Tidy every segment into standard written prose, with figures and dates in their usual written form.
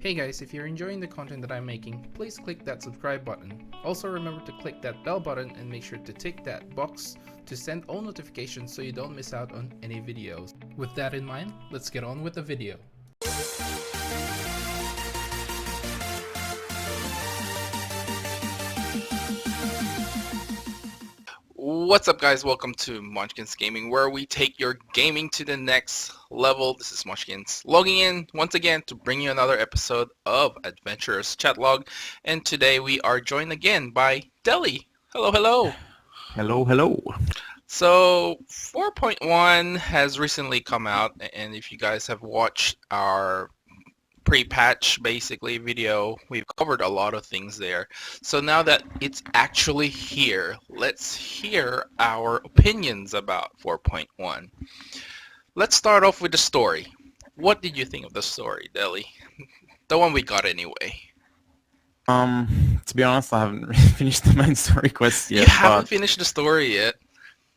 Hey guys, if you're enjoying the content that I'm making, please click that subscribe button. Also remember to click that bell button and make sure to tick that box to send all notifications so you don't miss out on any videos. With that in mind, let's get on with the video. What's up guys, welcome to Munchkins Gaming, where we take your gaming to the next level. This is Munchkins logging in once again to bring you another episode of Adventurous Chatlog, and today we are joined again by Deli. Hello, hello. Hello, hello. So 4.1 has recently come out, and if you guys have watched our pre-patch basically video, we've covered a lot of things there. So now that it's actually here, let's hear our opinions about 4.1. Let's start off with the story. What did you think of the story, Deli? The one we got anyway. To be honest, I haven't finished the main story quest yet. You haven't finished the story yet?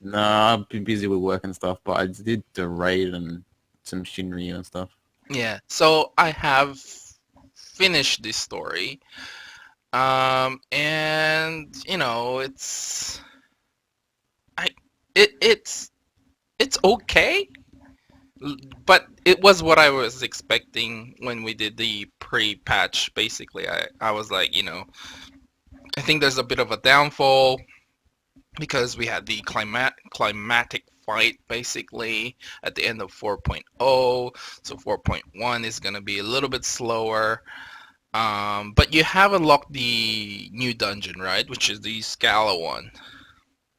No, I've been busy with work and stuff, but I did the raid and some Shinryu and stuff. Yeah, so I have finished this story, and you know, it's okay, but it was what I was expecting when we did the pre-patch. Basically, I was like, you know, I think there's a bit of a downfall because we had the climatic fight basically at the end of 4.0, so 4.1 is going to be a little bit slower, but you have unlocked the new dungeon, right, which is the Scala one.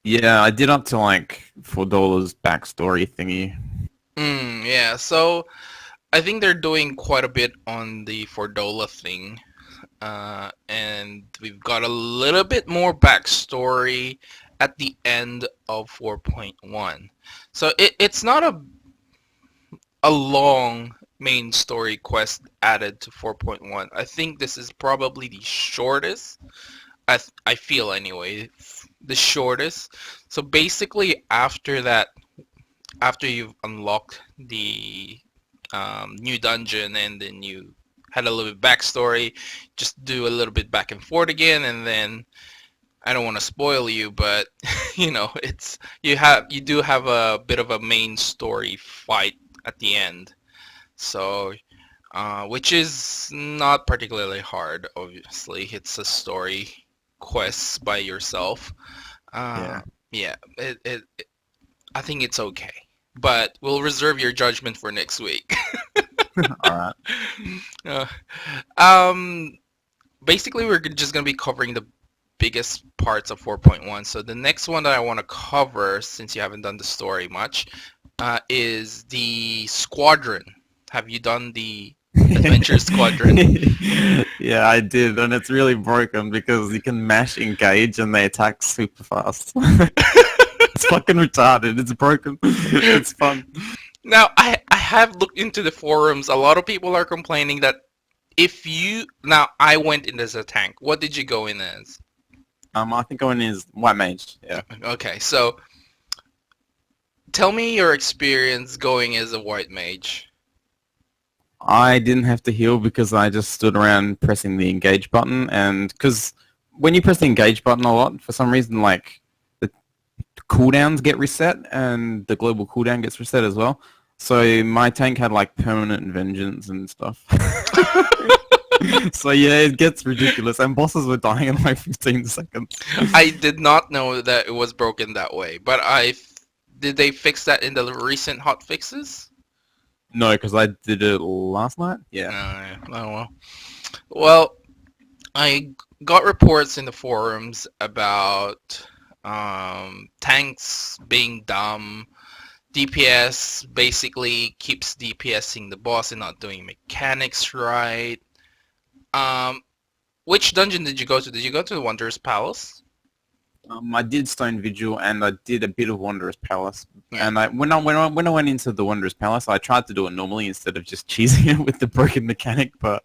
Yeah, I did up to like $4 backstory thingy. Yeah, so I think they're doing quite a bit on the Fordola thing, and we've got a little bit more backstory at the end of 4.1. So it's not a long main story quest added to 4.1. I think this is probably the shortest. I feel anyway, the shortest. So basically after that, after you've unlocked the new dungeon and then you had a little bit backstory, just do a little bit back and forth again, and then I don't want to spoil you, but you know, it's you do have a bit of a main story fight at the end, so which is not particularly hard. Obviously, it's a story quest by yourself. Yeah. Yeah, I think it's okay, but we'll reserve your judgment for next week. Alright. Uh, um, Basically, we're just gonna be covering the biggest parts of 4.1. So the next one that I want to cover, since you haven't done the story much, is the squadron. Have you done the adventure squadron? Yeah, I did, and it's really broken because you can mash engage and they attack super fast. It's fucking retarded. It's broken. It's fun. Now, I have looked into the forums. A lot of people are complaining that if you... Now, I went in as a tank. What did you go in as? I think going is white mage. Yeah. Okay, so tell me your experience going as a white mage. I didn't have to heal because I just stood around pressing the engage button, and because when you press the engage button a lot, for some reason, like, the cooldowns get reset and the global cooldown gets reset as well. So my tank had like permanent vengeance and stuff. So yeah, it gets ridiculous, and bosses were dying in like 15 seconds. I did not know that it was broken that way, but did they fix that in the recent hot fixes? No, because I did it last night. Yeah. Oh well. Well, I got reports in the forums about tanks being dumb. DPS basically keeps DPSing the boss and not doing mechanics right. Which dungeon did you go to? Did you go to the Wanderer's Palace? I did Stone Vigil and I did a bit of Wanderer's Palace. Yeah. And when I went into the Wanderer's Palace, I tried to do it normally instead of just cheesing it with the broken mechanic. But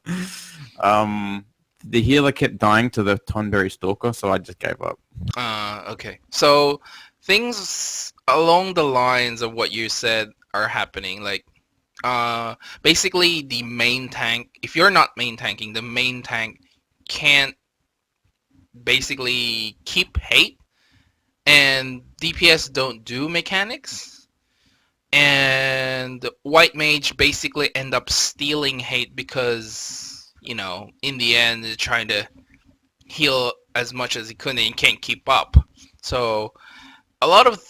the healer kept dying to the Tonberry Stalker, so I just gave up. Okay. So things along the lines of what you said are happening. Like, Basically the main tank, if you're not main tanking, the main tank can't basically keep hate, and DPS don't do mechanics, and white mage basically end up stealing hate because, in the end they're trying to heal as much as he could and he can't keep up. So a lot of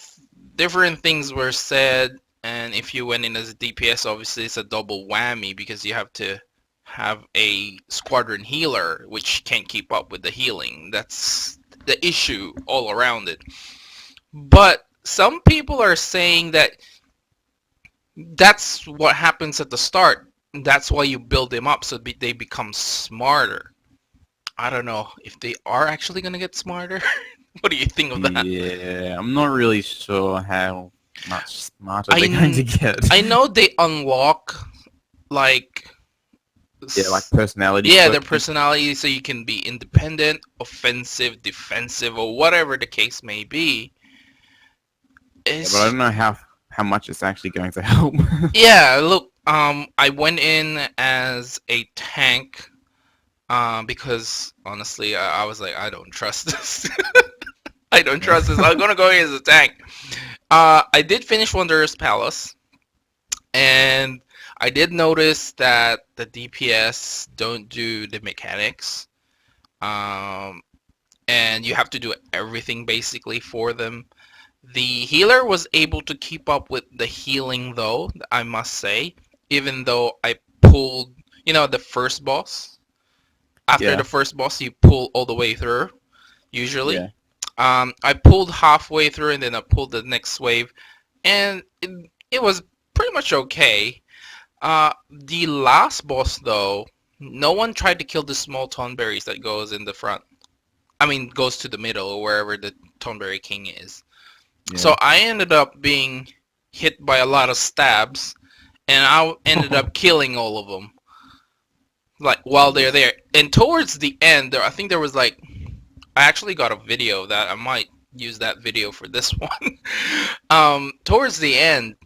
different things were said, and if you went in as a DPS, obviously it's a double whammy because you have to have a squadron healer which can't keep up with the healing. That's the issue all around it. But some people are saying that that's what happens at the start. That's why you build them up so they become smarter. I don't know if they are actually going to get smarter. What do you think of that? Yeah, I'm not really sure how much smarter I, they're going to get. I know they unlock, like, Yeah, like personality. yeah, their quirks. personality, so you can be independent, offensive, defensive, or whatever the case may be. Yeah, but I It's don't know how much it's actually going to help. Yeah, look, I went in as a tank, because honestly, I was like, I don't trust this. I don't trust this. I'm gonna go in as a tank. I did finish Wanderer's Palace, and I did notice that the DPS don't do the mechanics, um, and you have to do everything basically for them. The healer was able to keep up with the healing, though, I must say, even though I pulled, the first boss. After the Yeah, first boss, you pull all the way through, usually. yeah. I pulled halfway through, and then I pulled the next wave, and it was pretty much okay. The last boss, though, no one tried to kill the small tonberries that goes in the front. I mean, goes to the middle, or wherever the tonberry king is. So Yeah. I ended up being hit by a lot of stabs, and I ended up killing all of them, like, while they're there. And towards the end, I think there was like, I actually got a video of that. I might use that video for this one. Towards the end,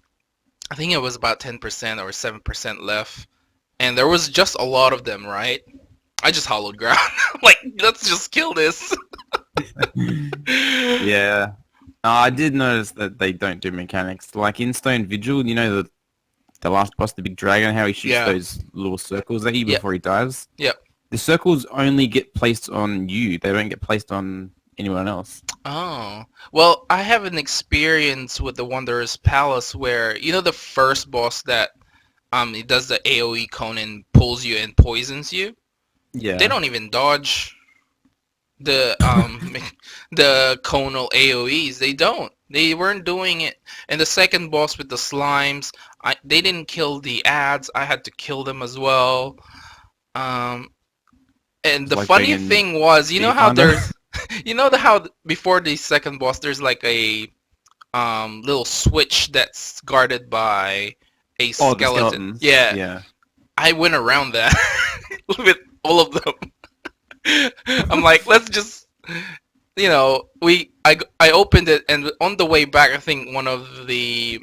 I think it was about 10% or 7% left, and there was just a lot of them. Right? I just hollowed ground. Like, let's just kill this. Yeah. I did notice that they don't do mechanics. Like in Stone Vigil, the last boss, the big dragon, how he shoots Yeah. those little circles at you Yep. before he dies. Yep. The circles only get placed on you. They don't get placed on anyone else. Oh, well, I have an experience with the Wanderer's Palace where, the first boss that it does the AoE cone and pulls you and poisons you. They Yeah. don't even dodge the the conal AoEs. They don't. They weren't doing it. And the second boss with the slimes, they didn't kill the ads. I had to kill them as well. Um, and It's the like being funny in thing was, how Viewfinder. there's, how before the second boss there's like a little switch that's guarded by a Oh, the skeleton. skeletons. Yeah, Yeah. I went around that with all of them. I'm like, let's just, I opened it, and on the way back, I think one of the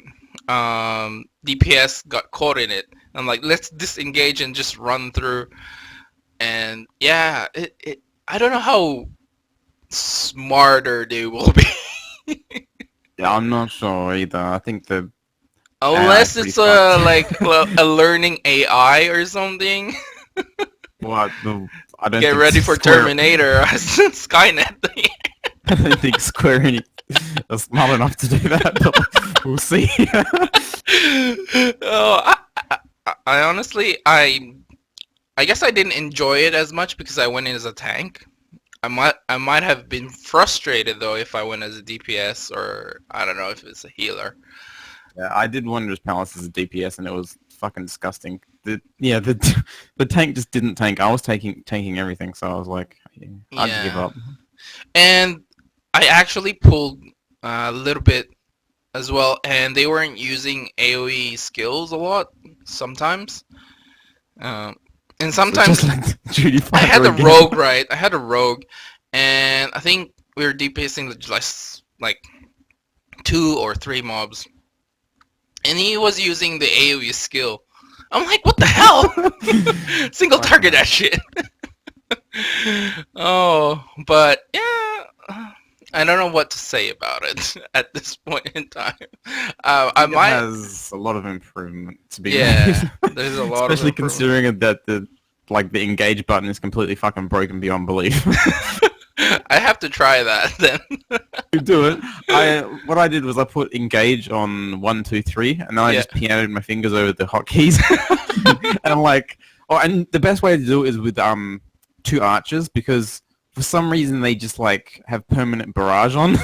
DPS got caught in it. I'm like, let's disengage and just run through. And yeah, I don't know how smarter they will be. Yeah, I'm not sure either. I think the AI is Unless pretty it's fucked. like a learning AI or something. Well, I don't Get think ready for Square. Terminator, Skynet. I don't think Square Enix are smart enough to do that. But we'll see. Oh, I honestly, I guess I didn't enjoy it as much because I went in as a tank. I might have been frustrated though if I went as a DPS, or I don't know if it's a healer. Yeah, I did Wanderer's Palace as a DPS, and it was fucking disgusting. The tank just didn't tank. I was tanking everything, so I was like, yeah, I'd give Yeah, up. and I actually pulled a little bit as well, and they weren't using AOE skills a lot sometimes. Um, and So just sometimes like Judy I had Fighter a again. rogue, right? I had a rogue, and I think we were DPSing like 2 or 3 mobs, and he was using the AoE skill. I'm like, what the hell? Single Fucking target that hell. shit. Oh, but yeah, I don't know what to say about it at this point in time. I I think it might, has a lot of improvement to be made, yeah, there's a lot of especially improvement. considering that the engage button is completely fucking broken beyond belief. I have to try that then. To do it, what I did was I put engage on 1, 2, 3, and then I Yeah. just pianoed my fingers over the hotkeys, and I'm like, oh, and the best way to do it is with two archers because for some reason they just like have permanent barrage on,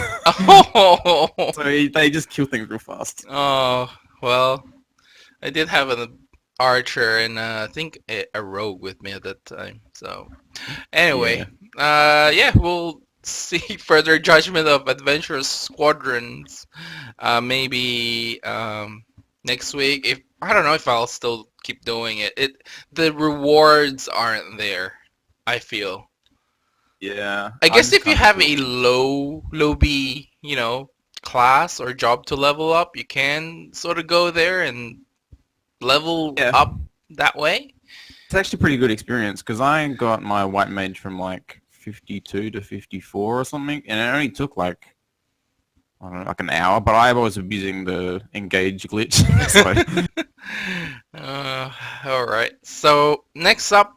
Oh, so they just kill things real fast. oh, well, I did have an archer and I think a rogue with me at that time. So anyway, Yeah, yeah, we'll see further judgment of adventurous squadrons. Maybe next week. If I don't know if I'll still keep doing it. The rewards aren't there. I feel. yeah. I I guess just if you kind of have feel a low B, class or job to level up, you can sort of go there and level yeah. up that way. It's actually a pretty good experience because I got my white mage from like 52 to 54 or something, and it only took like I don't know, like an hour. But I was abusing the engage glitch, so uh, all right. So next up,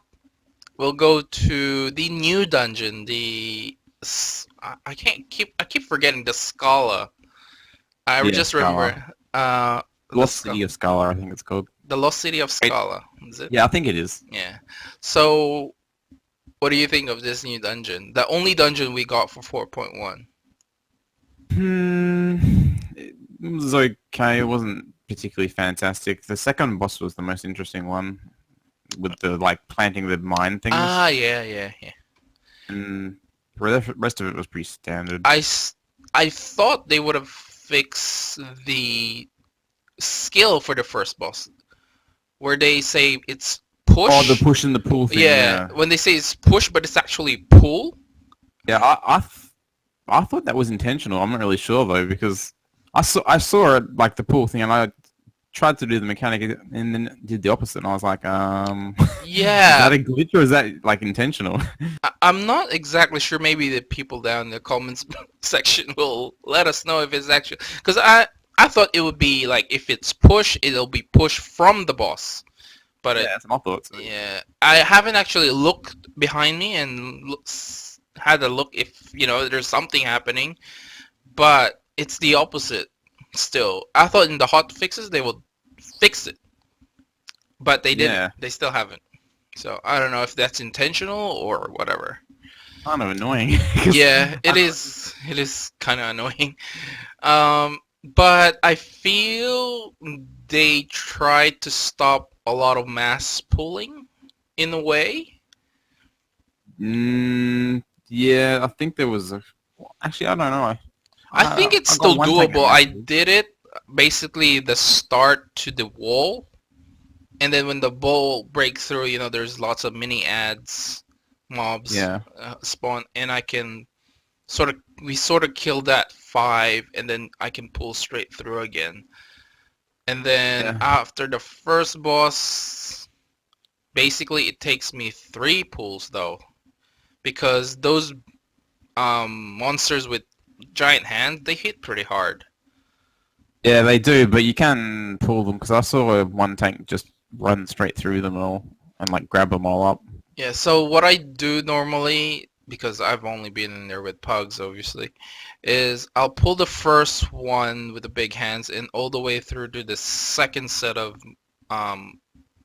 we'll go to the new dungeon. I keep forgetting the Scala. I yeah, just Scala, remember the Lost City of Scala, I think it's called. the Lost City of Wait, Scala. Is it? yeah, I think it is. Yeah. So what do you think of this new dungeon? The only dungeon we got for 4.1. Hmm, it was okay. It wasn't particularly fantastic. The second boss was the most interesting one with the like planting the mine things, Ah, yeah, yeah, yeah. and the rest of it was pretty standard. I, s- I thought they would have fixed the skill for the first boss, where they say it's Oh, the push. push and the pull thing, Yeah, yeah. when they say it's push, but it's actually pull. Yeah, I thought that was intentional. I'm not really sure though because I saw it like the pull thing, and I tried to do the mechanic and then did the opposite, and I was like, is Yeah, that a glitch or is that like intentional? I'm not exactly sure. Maybe the people down in the comments section will let us know if it's actually because I thought it would be like if it's push, it'll be push from the boss. But Yeah, that's what I thought too. yeah, I haven't actually looked behind me and had a look if there's something happening. But it's the opposite. Still, I thought in the hot fixes they would fix it, but they didn't. Yeah, They still haven't. So I don't know if that's intentional or whatever. kind of annoying because Yeah, I it don't. is. It is kind of annoying. But I feel they tried to stop a lot of mass pulling in a way. Yeah, I think there was a. Actually, I don't know. I think it's I got still one tank at doable. I mastery. did it basically the start to the wall, and then when the ball breaks through, there's lots of mini ads, mobs Yeah, spawn, and I can we sort of kill that 5, and then I can pull straight through again. And then yeah, after the first boss, basically it takes me 3 pulls though, because those monsters with giant hands, they hit pretty hard. yeah. They do, but you can pull them because I saw one tank just run straight through them all and like grab them all up. Yeah, so what I do normally, because I've only been in there with pugs, obviously, is I'll pull the first one with the big hands and all the way through to the second set of um,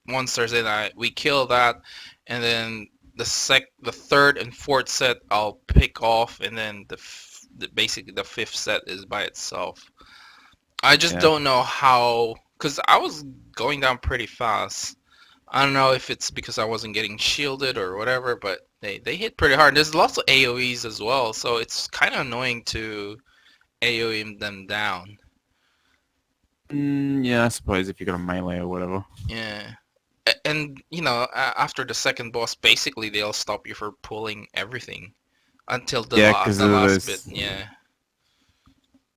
monsters, and we kill that, and then the third and fourth set I'll pick off, and then basically the fifth set is by itself. I just Yeah, don't know how, because I was going down pretty fast. I don't know if it's because I wasn't getting shielded or whatever, but they hit pretty hard. There's lots of AoEs as well, so it's kind of annoying to AoE them down. yeah. I suppose if you got a melee or whatever. Yeah. And after the second boss, basically they'll stop you for pulling everything until the Yeah, last because the of last bit. Yeah.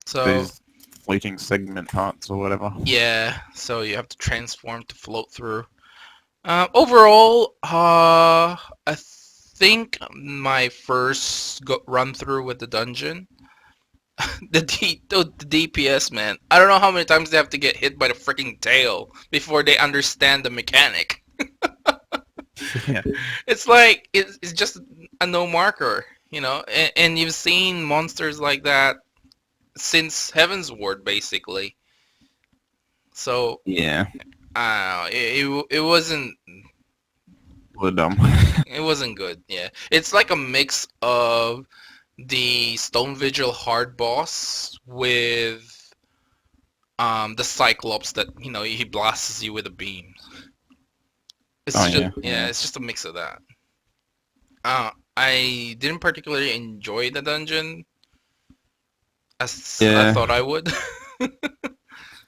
So those floating segment parts or whatever. yeah, so you have to transform to float through. Overall, I think my first run through with the dungeon, the DPS, man. I don't know how many times they have to get hit by the freaking tail before they understand the mechanic. Yeah. It's like it's just a no marker, and you've seen monsters like that since Heaven's Ward, basically. So Yeah. I don't know. It wasn't Well dumb. it wasn't good. Yeah, it's like a mix of the Stone Vigil hard boss with the Cyclops that he blasts you with a beam. Oh It's just yeah. yeah, it's just a mix of that. I didn't particularly enjoy the dungeon as I Yeah. thought I would.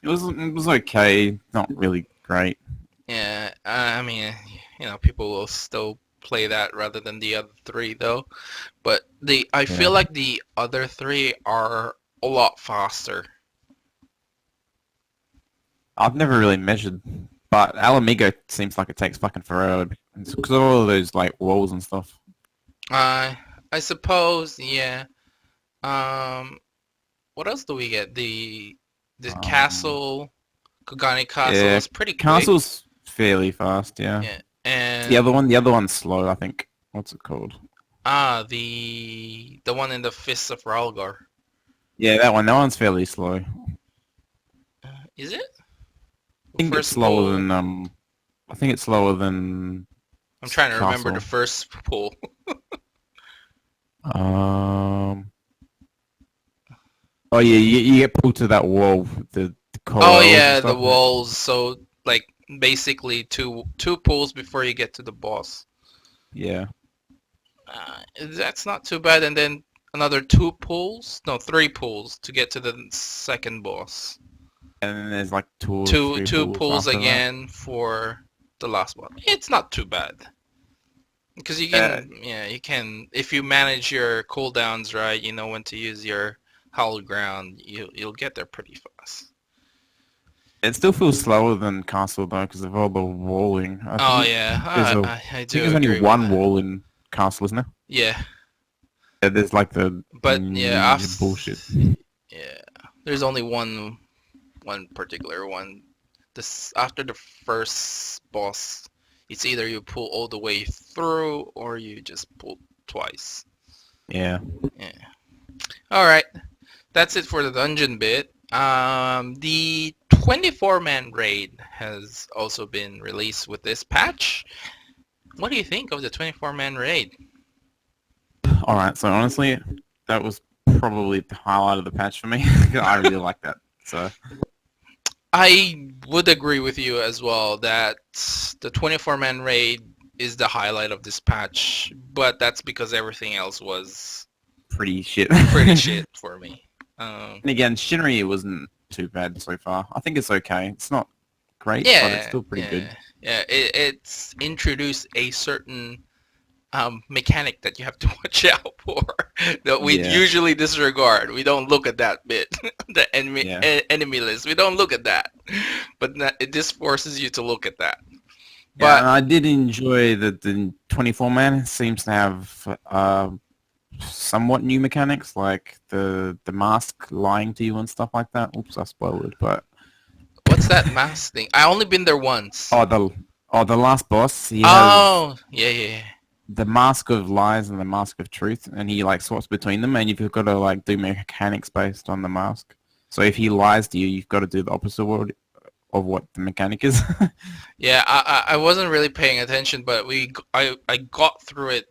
It was okay. Not really great. Yeah, I mean, people will still play that rather than the other three though. But I Yeah. feel like the other three are a lot faster. I've never really measured, but Alamigo seems like it takes fucking forever because of all of those like walls and stuff. I suppose, yeah. Um, what else do we get? The Um, castle, Kogani Castle yeah, is pretty quick. castle's fairly fast. Yeah. Yeah, The other and one, the other one's slow. I think. What's it called? the one in the Fists of Ralgar. Yeah, that one. That one's fairly slow. I Is it? think it's First slower pull. than I think it's slower than I'm trying to remember the castle. first pull. Um. Oh yeah, you get pulled to that wall, the Oh coils and yeah, the stuff. walls. So like basically two pulls before you get to the boss. Yeah. That's not too bad, and then another two pulls, no, three pulls to get to the second boss. And then there's like two or Two three two pools pulls after that. again for the last one. It's not too bad because Uh, you can if you manage your cooldowns right, you know when to use your hallowed ground. You'll get there pretty fast. it still feels slower than Castle though because of all the walling. I Oh think yeah, there's I I think do there's only agree with one that. wall in Castle, isn't there? Yeah, Yeah, there's like the but yeah, ninja bullshit. yeah, there's only one particular one. This after the first boss, it's either you pull all the way through or you just pull twice. Yeah. Yeah. All right, that's it for the dungeon bit. The 24-man raid has also been released with this patch. What do you think of the 24-man raid? All right. So honestly, that was probably the highlight of the patch for me. I really like that. So I would agree with you as well that the 24-man raid is the highlight of this patch, but that's because everything else was pretty shit. pretty And shit for me. Um, again, Shinri wasn't too bad so far. I think it's okay. It's not great, but it's yeah, still pretty good. yeah. It's introduced a certain mechanic that you have to watch out for that we Yeah. usually disregard. We don't look at that bit, the Yeah. enemy list. We don't look at that, but this forces you to look at that. Yeah, But and I did enjoy that the 24 man seems to have somewhat new mechanics, like the mask lying to you and stuff like that. Oops, I spoiled it. But what's that mask thing? I only been there once. oh, the last boss, he has Oh, yeah, yeah, yeah. the mask of lies and the mask of truth, and he like swaps between them, and you've got to like do mechanics based on the mask. So if he lies to you, you've got to do the opposite of what the mechanic is. Yeah, I wasn't really paying attention, but I got through it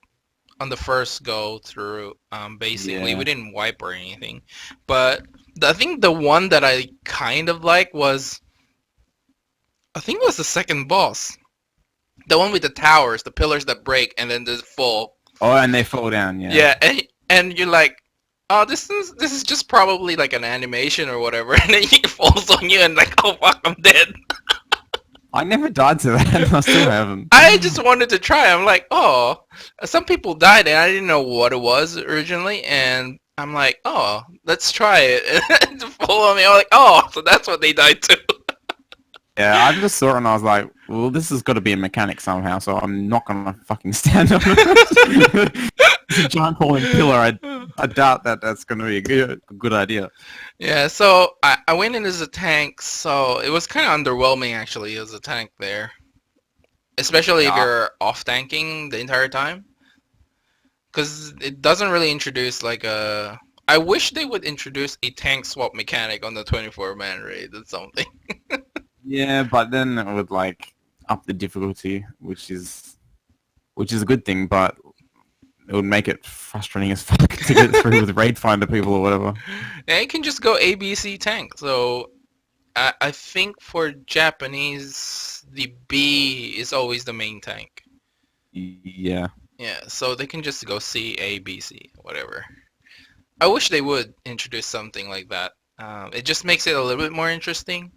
on the first go through. Basically, we Yeah. didn't wipe or anything, but I think the one that I kind of like was I think it was the second boss, the one with the towers, the pillars that break and then they fall. Oh, and they fall down. Yeah. Yeah, and you're like, oh, this is just probably like an animation or whatever, and then he falls on you and like, oh fuck, I'm dead. I never died to that. I still haven't. I just wanted to try. I'm like, oh, some people died and I didn't know what it was originally, and I'm like, oh, let's try it. And follow me. I'm like, oh, so that's what they died to. Yeah, I just saw it and I was like, Well, this has got to be a mechanic somehow, so I'm not gonna fucking stand on it. It's a giant falling pillar. I doubt that that's gonna be a good idea. Yeah, so I went in as a tank, so it was kind of underwhelming actually as a tank there, especially if Yeah, you're off tanking the entire time, because it doesn't really introduce like a. I wish they would introduce a tank swap mechanic on the 24-man raid or something. yeah, but then it would like up the difficulty, which is a good thing, but it would make it frustrating as fuck to get through with raid finder people or whatever. Yeah, you can just go ABC tank. So I think for Japanese, the B is always the main tank. Yeah, Yeah, so they can just go C, A, B, C, whatever. I wish they would introduce something like that. It just makes it a little bit more interesting.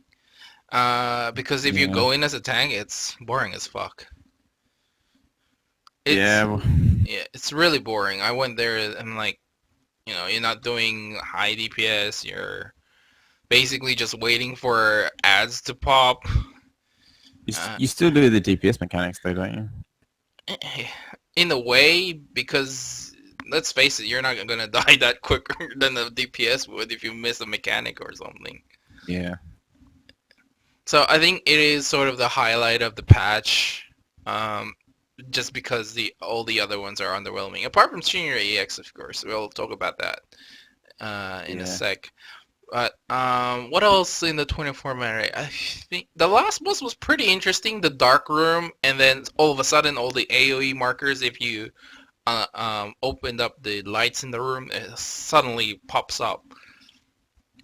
Because if you yeah, go in as a tank, it's boring as fuck. It's yeah. yeah, it's really boring. I went there and like, you're not doing high DPS. You're basically just waiting for ads to pop. Uh, You still do the DPS mechanics though, don't you? in a way, because let's face it, you're not gonna die that quicker than the DPS would if you miss a mechanic or something. Yeah, So I think it is sort of the highlight of the patch, um, just because all the other ones are underwhelming. Apart from Senior EX, of course, we'll talk about that in a yeah. sec. But what else in the 24-man array? I think the last boss was pretty interesting. The dark room, and then all of a sudden, all the AOE markers. If you opened up the lights in the room, it suddenly pops up.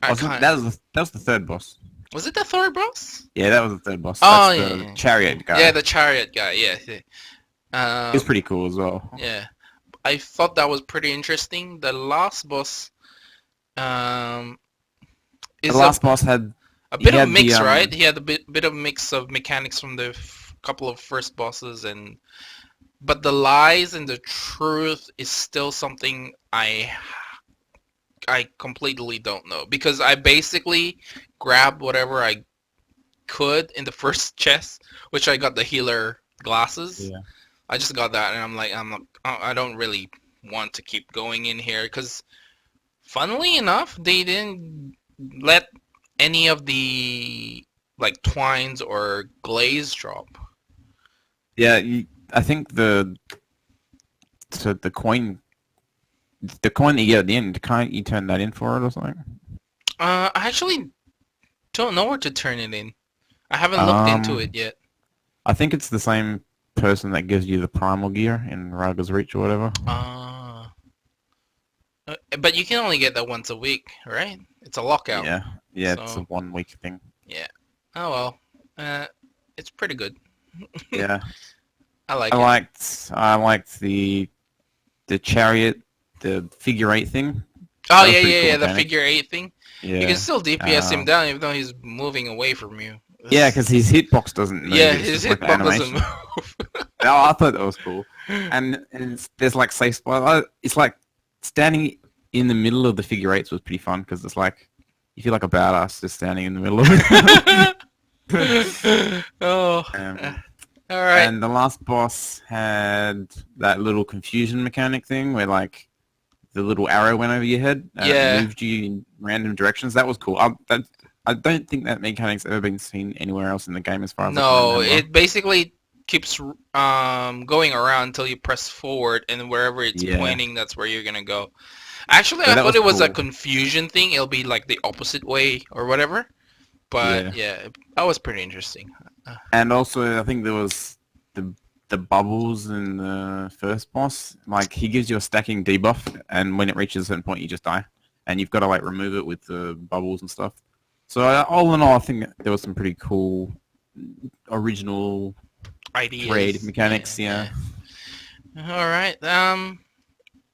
I Wasn't kind that was the third boss? Was it the third boss? Yeah, that was the third boss. Oh That's yeah, the yeah, chariot yeah, guy. the chariot guy. Yeah, yeah. He was pretty cool as well. Yeah. I thought that was pretty interesting. The last boss um, The is last boss had a he bit of had the mix, right? He had a bit of mix of mechanics from the couple of first bosses, and but the lies and the truth is still something I completely don't know, because I basically grabbed whatever I could in the first chest, which I got the healer glasses. yeah. I just got that, and I'm like, I don't really want to keep going in here, because funnily enough, they didn't let any of the like twines or glaze drop. Yeah, I think the coin that you get at the end, can't you turn that in for it or something? I actually don't know where to turn it in. I haven't looked into it Um, yet. I think it's the same person that gives you the primal gear in Raga's Reach or whatever. Uh, but you can only get that once a week, right? It's a lockout. Yeah, yeah, it's a So 1 week thing. yeah. Oh well. It's pretty good. Yeah, I I like it. liked the chariot, the figure eight thing. Oh That was yeah, pretty yeah, cool yeah. The mechanic. figure eight thing. You can Yeah. still DPS him Um, down even though he's moving away from you. yeah, because his hitbox doesn't move. Yeah, It's his just like an hitbox doesn't animation. move. Oh, I thought that was cool. And there's like safe spot. It's like standing in the middle of the figure eights was pretty fun because it's like you feel like a badass just standing in the middle of it. Oh, um, all right. and the last boss had that little confusion mechanic thing where like the little arrow went over your head and it Yeah. moved you in random directions. That was cool. I don't think that mechanic's ever been seen anywhere else in the game as far as I can No, remember. it basically keeps going around until you press forward, and wherever it's Yeah. pointing, that's where you're gonna go. Actually, So I that thought was it was a cool. confusion thing. It'll be like the opposite way or whatever. But Yeah. yeah, that was pretty interesting. Uh, And also, I think there was the bubbles in the first boss. Like he gives you a stacking debuff, and when it reaches a certain point, you just die, and you've got to like remove it with the bubbles and stuff. So all in all, I think there was some pretty cool original raid Ideas. Yeah, mechanics. Yeah. yeah. All right.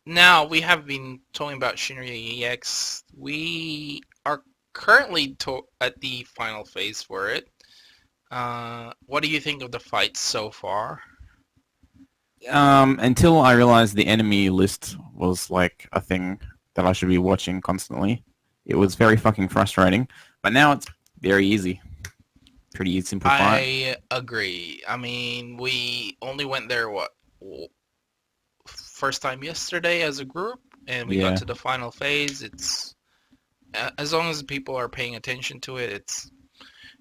Now we have been talking about Shinryu EX. We are currently at the final phase for it. What do you think of the fight so far? Until I realized the enemy list was like a thing that I should be watching constantly, it was very fucking frustrating. But now it's very easy. pretty simple fight. I agree. I mean, we only went there first time yesterday as a group, and we got Yeah, to the final phase. It's as long as people are paying attention to it,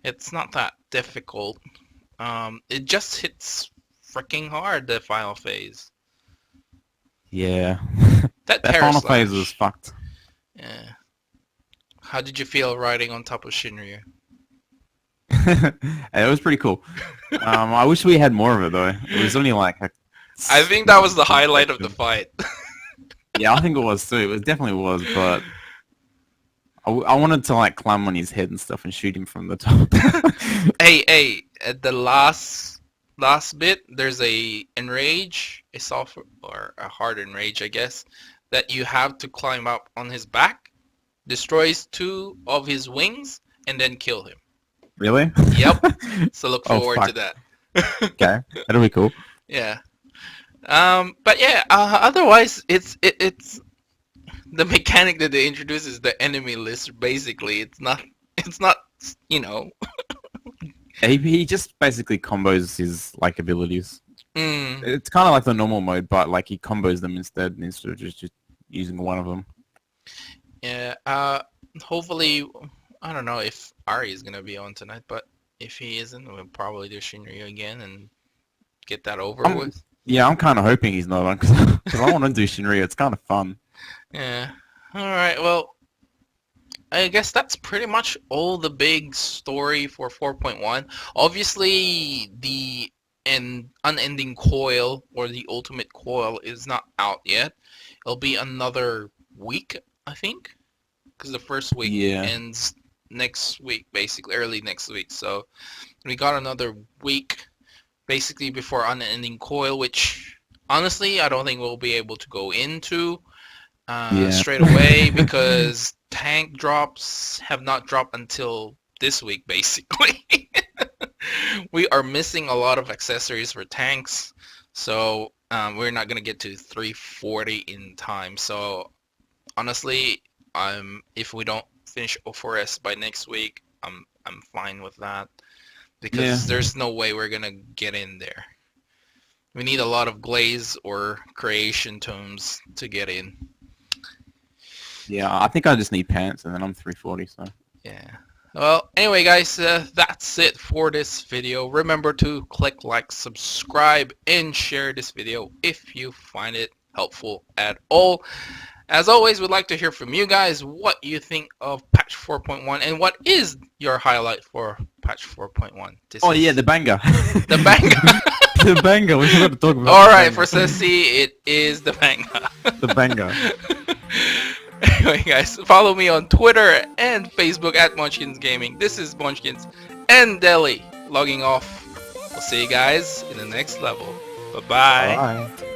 it's not that difficult. It just hits freaking hard, the final phase. yeah. That That terror final phase was slash. fucked. Yeah. How did you feel riding on top of Shinryu? It was pretty cool. I wish we had more of it though. It was only like a I think that was the small highlight of the section. fight. Yeah, I think it was too. It definitely was, but I wanted to like climb on his head and stuff and shoot him from the top. Hey, at the last bit, there's a enrage, a soft or a hard enrage, I guess, that you have to climb up on his back, destroys two of his wings, and then kill him. Really? Yep. So look Oh forward to fuck. that. Okay, that'll be cool. Yeah. But yeah. Otherwise, it's the mechanic that they introduce is the enemy list. Basically, it's not. It's not. You know. He just basically combos his like abilities. Mm, It's kind of like the normal mode, but like he combos them instead of just using one of them. yeah. Hopefully, I don't know if Ari is gonna be on tonight, but if he isn't, we'll probably do Shinryu again and get that over I'm with. yeah, I'm kind of hoping he's not on because I want to do Shinryu. It's kind of fun. Yeah. All right. Well, I guess that's pretty much all the big story for 4.1. Obviously, the unending coil or the ultimate coil is not out yet. It'll be another week, I think, because the first week Yeah, ends next week, basically early next week. So we got another week basically before unending coil, which honestly I don't think we'll be able to go into yeah, straight away because tank drops have not dropped until this week basically. We are missing a lot of accessories for tanks, so we're not gonna get to 340 in time. So honestly, if we don't finish O4S by next week, I'm fine with that yeah, because there's no way we're gonna get in there. We need a lot of glaze or creation tomes to get in. yeah. I think I just need pants, and then I'm 340. So Yeah. Well, anyway, guys, that's it for this video. Remember to click like, subscribe, and share this video if you find it helpful at all. As always, we'd like to hear from you guys what you think of patch 4.1 and what is your highlight for patch 4.1. This oh yeah, is the banger, the banger. the banger. We forgot to talk about All the right, for banger. Ceci, it is the banger. The banger. Anyway, guys, follow me on Twitter and Facebook at Munchkins Gaming. This is Munchkins and Deli logging off. We'll see you guys in the next level. Bye bye. Bye.